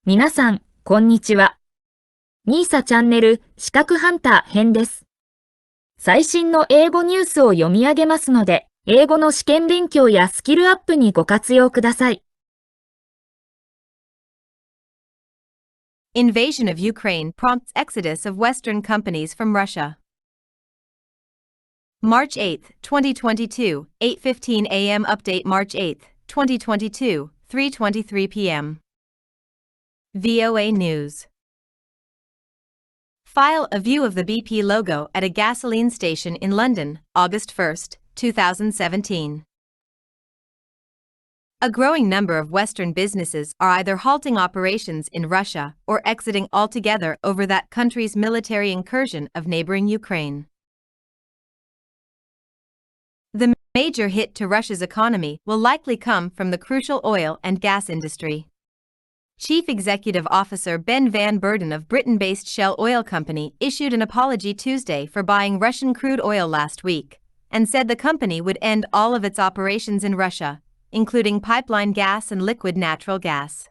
皆さん、こんにちは。ミーサチャンネル資格ハンター編です。最新の英語ニュースを読み上げますので、英語の試験勉強やスキルアップにご活用ください。Invasion of Ukraine prompts exodus of Western companies from Russia. March 8, 2022, 8:15 a.m. Update March 8, 2022, 3:23 p.m. VOA News. File a view of the BP logo at a gasoline station in London, August 1, 2017. A growing number of Western businesses are either halting operations in Russia or exiting altogether over that country's military incursion of neighboring Ukraine. The major hit to Russia's economy will likely come from the crucial oil and gas industry. Chief Executive Officer Ben Van Beurden of Britain-based Shell Oil Company issued an apology Tuesday for buying Russian crude oil last week, and said the company would end all of its operations in Russia, including pipeline gas and liquid natural gas.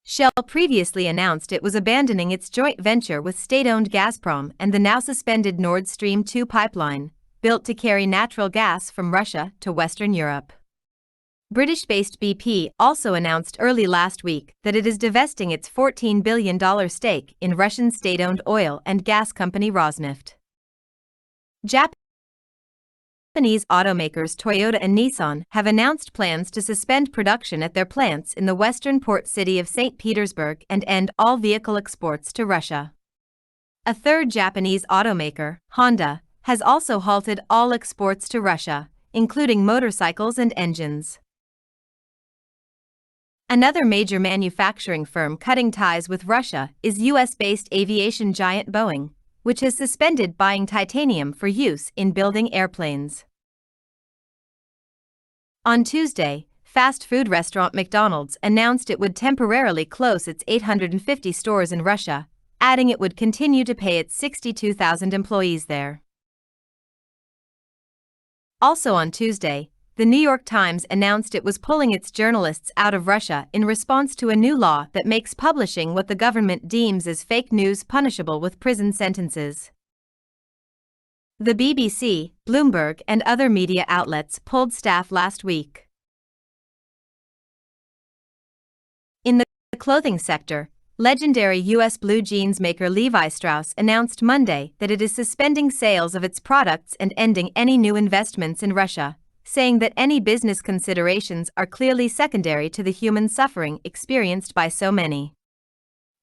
Shell previously announced it was abandoning its joint venture with state-owned Gazprom and the now suspended Nord Stream 2 pipeline, built to carry natural gas from Russia to Western Europe. British-based BP also announced early last week that it is divesting its $14 billion stake in Russian state-owned oil and gas company Rosneft. Japanese automakers Toyota and Nissan have announced plans to suspend production at their plants in the western port city of St. Petersburg and end all vehicle exports to Russia. A third Japanese automaker, Honda, has also halted all exports to Russia, including motorcycles and engines. Another major manufacturing firm cutting ties with Russia is US-based aviation giant Boeing, which has suspended buying titanium for use in building airplanes. On Tuesday, fast food restaurant McDonald's announced it would temporarily close its 850 stores in Russia, adding it would continue to pay its 62,000 employees there. Also on Tuesday, the New York Times announced it was pulling its journalists out of Russia in response to a new law that makes publishing what the government deems as fake news punishable with prison sentences. The BBC, Bloomberg, and other media outlets pulled staff last week. In the clothing sector, legendary U.S. blue jeans maker Levi Strauss announced Monday that it is suspending sales of its products and ending any new investments in Russia, saying that any business considerations are clearly secondary to the human suffering experienced by so many.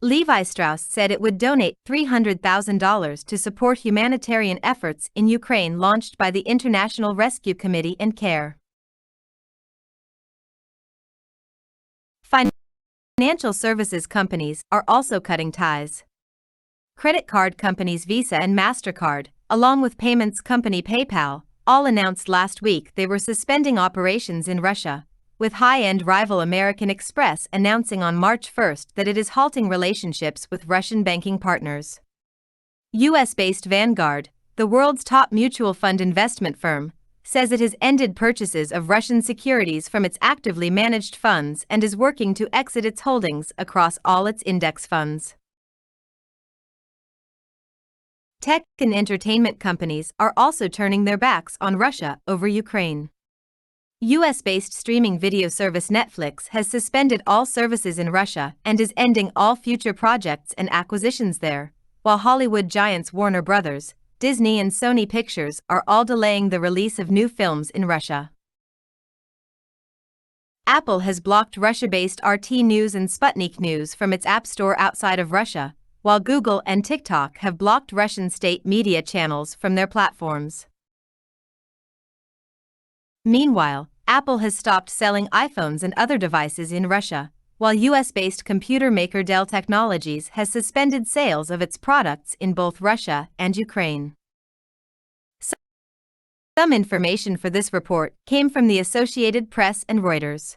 Levi Strauss said it would donate $300,000 to support humanitarian efforts in Ukraine launched by the International Rescue Committee and CARE. Financial services companies are also cutting ties. Credit card companies Visa and MasterCard, along with payments company PayPal, all announced last week they were suspending operations in Russia, with high-end rival American Express announcing on March 1 that it is halting relationships with Russian banking partners. US-based Vanguard, the world's top mutual fund investment firm, says it has ended purchases of Russian securities from its actively managed funds and is working to exit its holdings across all its index funds. Tech and entertainment companies are also turning their backs on Russia over Ukraine. US-based streaming video service Netflix has suspended all services in Russia and is ending all future projects and acquisitions there, while Hollywood giants Warner Bros., Disney and Sony Pictures are all delaying the release of new films in Russia. Apple has blocked Russia-based RT News and Sputnik News from its App Store outside of Russia, while Google and TikTok have blocked Russian state media channels from their platforms. Meanwhile, Apple has stopped selling iPhones and other devices in Russia, while US-based computer maker Dell Technologies has suspended sales of its products in both Russia and Ukraine. Some information for this report came from the Associated Press and Reuters.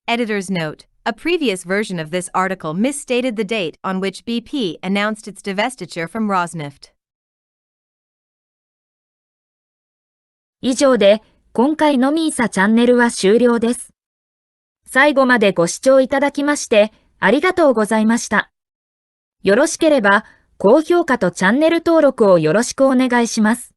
Editor's note: a previous version of this article misstated the date on which BP announced its divestiture from Rosneft. 以上で今回のミーサチャンネルは終了です。最後までご視聴いただきましてありがとうございました。よろしければ高評価とチャンネル登録をよろしくお願いします。